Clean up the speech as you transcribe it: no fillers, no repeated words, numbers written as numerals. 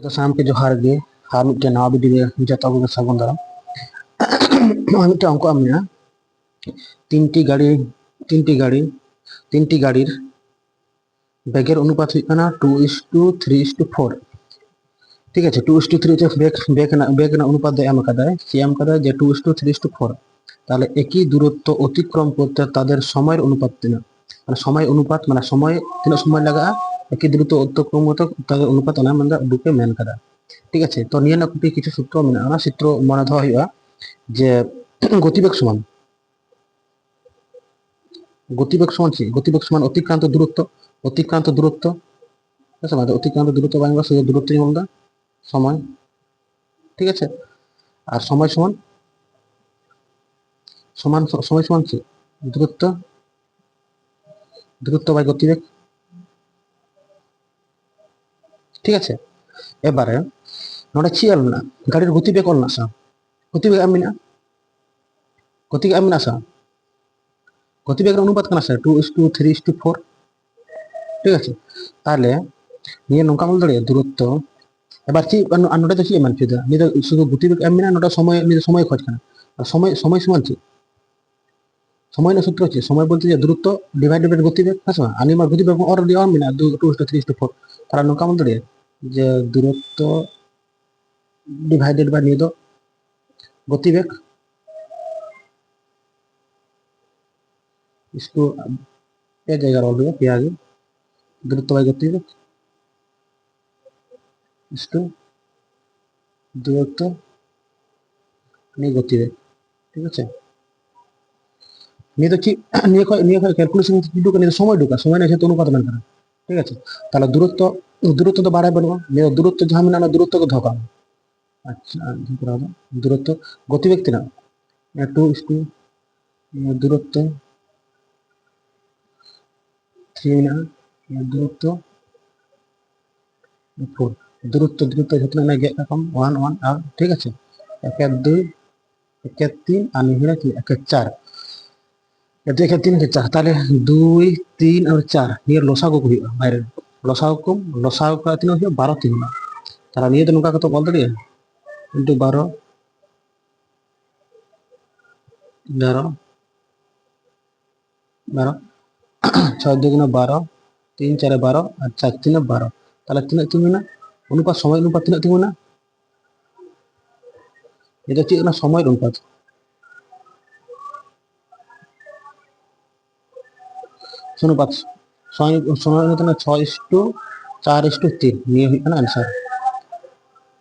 तो शाम के जोहार गे हाँ मिट्टे नवा वीडियो जतो को सागुन दाराम मिट्टे अंक आमना तीनटी गाड़ी तीनटी गाड़ी तीनटी गाड़ीर बैगर अनुपात हुई कना 2:3:4 ठीक है 2:3 बैग अनुपात एम जे 2:3:4 তাহলে একই দূরত্ব অতিক্রম করতে তাদের সময়ের অনুপাত তিনা মানে সময় অনুপাত মানে সময় তিনা সময় লাগা একই দূরত্ব অতিক্রম করতে তাদের অনুপাত অনা মানে বুকে মেন কাদা ঠিক আছে তো নিয়ে না কিছু সূত্র মেনে না সূত্র মনে ধরা হইবা যে গতিবেগ সমান কি গতিবেগ সমান অতিক্রান্ত দূরত্ব ঠিক আছে অতিক্রান্ত দূরত্ব বাংলা সেই দূরত্বই আমরা সময় ঠিক আছে আর সময় সমান সময় সমান কি দূরত্ব বাই গতিবেগ ঠিক আছে এবারে নোটা কি আল না গাড়ির গতিবেগ অল না গতিবেগ আমি না গতিবেগের অনুপাত কানা স্যার 2:3:4 ঠিক আছে তাহলে নিয়ে নৌকা বল দাঁড়িয়ে দূরত্ব এবার কি নোটা তো কি মান ফিদা নিয়ে শুধু গতিবেগ আমি না নোটা সময় খোঁজ কানা আর সময় সমান কি সময় না সূত্র হচ্ছে সময় বলতে যে দূরত্ব ডিভাইডেড বাই গতিবেগ আছে না আমি আমার গতিবেগ অলরেডি আমি না 2:3:4 তারা নৌকা বল দাঁড়িয়ে যে দূরত্ব ডিভাইডেড বাই নিয়ে দো गतिवेग इसको ये जगह रोल दिया क्या आगे दूरत्व बाय गतिवेग इसको दूरत्व नहीं गतिवेग ठीक है নিয়ে তো কি নিয়ে ক্যালকুলেশন কি ঢুকা নিয়ে সময় ঢুকা সময় না সে অনুপাত মান করে ঠিক আছে তাহলে দূরত্ব তো বাড়াই বলবো নিয়ে দূরত্ব ঝামি না দূরত্বকে ধোকা আচ্ছা দূরত্ব গতিবেগ না 2 দূরত্ব 3 না দূরত্ব 4 দূরত্ব যতটা না গে কম 1 1 আর ঠিক আছে 1 2 1 3 আর নিহিরা 1 4 এটা 1 3 4 তাহলে 2 3 আর 4 নিয়ে লসাগু হইবা বাইরে লসাগু কা তিন হইবা 12 3 না তাহলে নিয়ে তো নৌকা কত বল দিই ইনটু 12 6 2 12 3 4 12 আর 4 3 12 তাহলে তিন না অনুপাত সময় অনুপাত তিন না এটা হচ্ছে না সময়ের অনুপাত অনুপাত সময় অনুপাত 6:4:3 নিয়ে হয় না आंसर